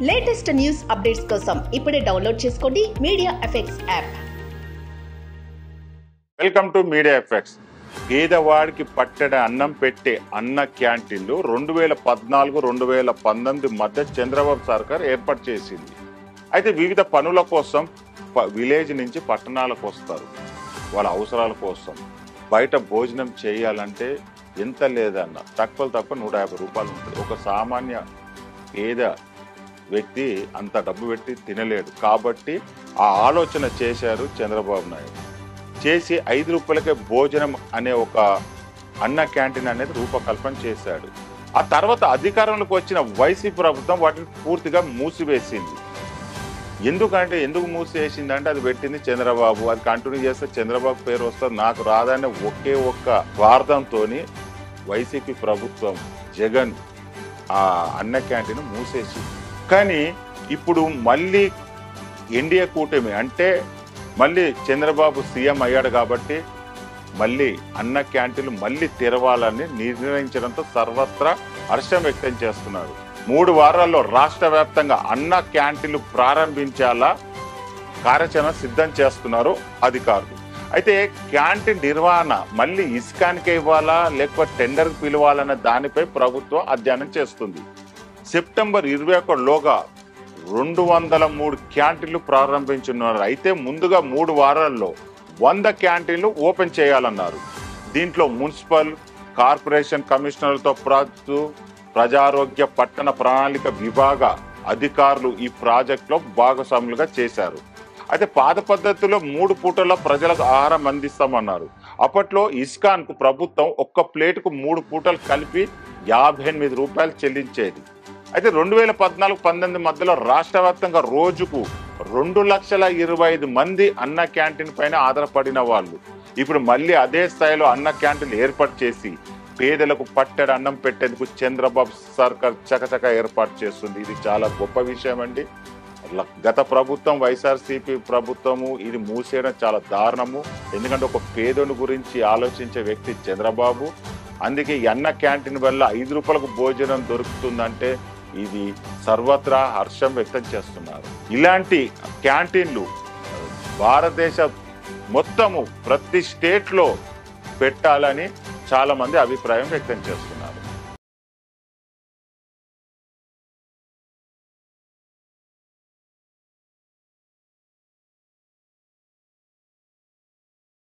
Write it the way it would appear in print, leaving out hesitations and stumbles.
Latest news updates కోసం ఇప్పుడే download చేసుకోండి media effects app. Welcome to media effects. పేదవాడికి పట్టెడ అన్నం పెట్టే అన్న క్యాంటీన్లు 2014-2019 మధ్య చంద్రబాబు సర్కార్ ఏర్పాటు చేసింది. అయితే వివిధ పనుల కోసం విలేజ్ నుంచి పట్టణాలకు వస్తారు. వాళ్ళ అవసరాల కోసం బయట భోజనం చేయాలంటే ఎంత లేదన్న తక్కువ 150 రూపాయలు ఉంటుంది. ఒక సామాన్య పేద వ్యక్తి అంత డబ్బు పెట్టి తినలేడు. కాబట్టి ఆ ఆలోచన చేశారు చంద్రబాబు నాయుడు. చేసి 5 రూపాయలకే భోజనం అనే ఒక అన్న క్యాంటీన్ అనేది రూపకల్పన చేశాడు. ఆ తర్వాత అధికారంలోకి వచ్చిన వైసీపీ ప్రభుత్వం వాటిని పూర్తిగా మూసివేసింది. ఎందుకు మూసివేసిందంటే అది పెట్టింది చంద్రబాబు, అది కంటిన్యూ చేస్తే చంద్రబాబు పేరు వస్తుంది, నాకు రాదనే ఒకే ఒక్క స్వార్థంతో వైసీపీ ప్రభుత్వం జగన్ ఆ అన్న క్యాంటీన్ మూసేసింది. కానీ ఇప్పుడు మళ్ళీ ఎన్డీఏ కూటమి అంటే మళ్ళీ చంద్రబాబు సీఎం అయ్యాడు కాబట్టి మళ్ళీ అన్న క్యాంటీన్లు మళ్ళీ తెరవాలని నిర్ణయించడంతో సర్వత్రా హర్షం వ్యక్తం చేస్తున్నారు. 3 వారాల్లో రాష్ట్ర వ్యాప్తంగా అన్న క్యాంటీన్లు ప్రారంభించాలా కార్యాచరణ సిద్ధం చేస్తున్నారు అధికారులు. అయితే క్యాంటీన్ నిర్వహణ మళ్ళీ ఇస్కాన్కే ఇవ్వాలా లేకపోతే టెండర్కి పిలవాలన్న దానిపై ప్రభుత్వం అధ్యయనం చేస్తుంది. సెప్టెంబర్ 21లోగా 203 క్యాంటీన్లు ప్రారంభించున్నారు. అయితే ముందుగా 3 వారాల్లో 100 క్యాంటీన్లు ఓపెన్ చేయాలన్నారు. దీంట్లో మున్సిపల్ కార్పొరేషన్ కమిషనర్లతో పాటు ప్రజారోగ్య పట్టణ ప్రణాళిక విభాగ అధికారులు ఈ ప్రాజెక్టులో భాగస్వాములుగా చేశారు. అయితే పాత పద్ధతిలో 3 పూటల్లో ప్రజలకు ఆహారం అందిస్తామన్నారు. అప్పట్లో ఇస్కాన్కు ప్రభుత్వం ఒక్క ప్లేటుకు 3 పూటలు కలిపి 58 రూపాయలు చెల్లించేది. అయితే 2014-19 మధ్యలో రాష్ట్ర వ్యాప్తంగా రోజుకు 2,25,000 మంది అన్న క్యాంటీన్ పైన ఆధారపడిన వాళ్ళు ఇప్పుడు మళ్ళీ అదే స్థాయిలో అన్న క్యాంటీన్లు ఏర్పాటు చేసి పేదలకు పట్టెడ అన్నం పెట్టేందుకు చంద్రబాబు సర్కార్ చకచక ఏర్పాటు చేస్తుంది. ఇది చాలా గొప్ప విషయం అండి. గత ప్రభుత్వం వైఎస్ఆర్సీపీ ప్రభుత్వము ఇది మూసేయడం చాలా దారుణము. ఎందుకంటే ఒక పేదోని గురించి ఆలోచించే వ్యక్తి చంద్రబాబు. అందుకే ఈ అన్న క్యాంటీన్ వల్ల 5 రూపాయలకు భోజనం దొరుకుతుందంటే ఇది సర్వత్రా హర్షం వ్యక్తం చేస్తున్నారు. ఇలాంటి క్యాంటీన్లు భారతదేశ మొత్తము ప్రతి స్టేట్లో పెట్టాలని చాలా మంది అభిప్రాయం వ్యక్తం చేస్తున్నారు.